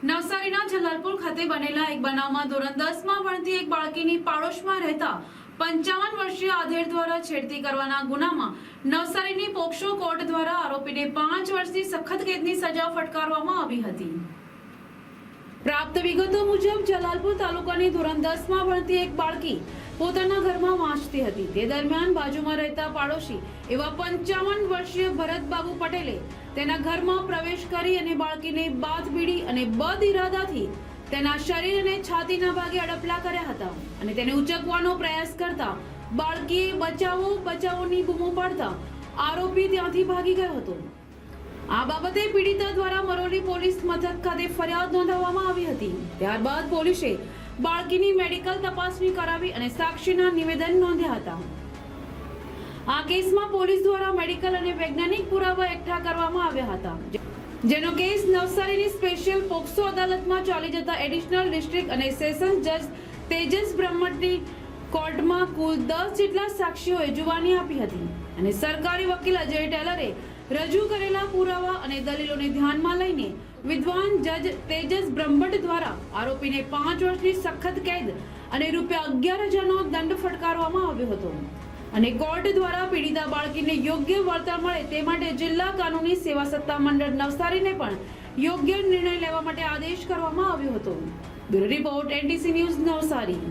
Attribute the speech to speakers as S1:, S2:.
S1: નવસારીના જલાલપુર ખાતે બનેલા એક બનાવમાં ધોરણ 10માં ભણતી એક બાળકીની પાડોશમાં રહેતા 55 વર્ષીય આધેડ દ્વારા છેડતી કરવાના ગુનામાં નવસારીની પોક્સો કોર્ટ દ્વારા આરોપીને 5 વર્ષની સખત કેદની સજા ફટકારવામાં આવી હતી। પ્રાપ્ત વિગતો મુજબ જલાલપુર તાલુકાની ધોરણ 10માં ભણતી એક બાળકી પોતાના ઘરમાં વાંચતી હતી। તે દરમિયાન બાજુમાં રહેતા પાડોશી એવા 55 વર્ષીય ભરતબાબુ પટેલે તેના ઘરમાં પ્રવેશ કરી અને બાળકીને બાથ બીડી અને બદ ઇરાદાથી તેના શરીર અને છાતીના ભાગે અડપલા કર્યા હતા અને તેને ઉચકવાનો પ્રયાસ કરતા બાળકીએ બચાવો બચાવોની બૂમો પાડતા આરોપી ત્યાંથી ભાગી ગયો હતો। આ બાબતે પીડિતા દ્વારા મરોલી પોલીસ મથક ખાતે ફરિયાદ નોંધાવવામાં આવી હતી। ત્યારબાદ પોલીસે બાળકીની મેડિકલ તપાસણી કરાવી અને સાક્ષીના નિવેદન નોંધ્યા હતા। આ કેસમાં પોલીસ દ્વારા મેડિકલ અને વૈજ્ઞાનિક પુરાવા એકઠા કરવામાં આવ્યા હતા, જેનો કેસ નવસારીની સ્પેશિયલ પોક્સો અદાલતમાં ચાલી જતા એડિશનલ ડિસ્ટ્રિક્ટ અને સેશન્સ જજ તેજસ બ્રહ્મટની કોર્ટમાં કુલ 10 જેટલા સાક્ષીઓએ જુબાની આપી હતી અને સરકારી વકીલ અજય ટેલરે રજૂ કરેલા પુરાવા અને દલીલોને ધ્યાનમાં લઈને વિદ્વાન જજ તેજસ બ્રહ્મટ દ્વારા આરોપીને 5 વર્ષની સખત કેદ અને ₹11,000નો દંડ ફટકારવામાં આવ્યો હતો અને કોર્ટ દ્વારા પીડિતા બાળકીને યોગ્ય વળતર મળે તે માટે જિલ્લા કાનૂની સેવા સત્તા મંડળ નવસારીને પણ યોગ્ય નિર્ણય લેવા માટે આદેશ કરવામાં આવ્યો હતો। Bureau report NTC news Navsari.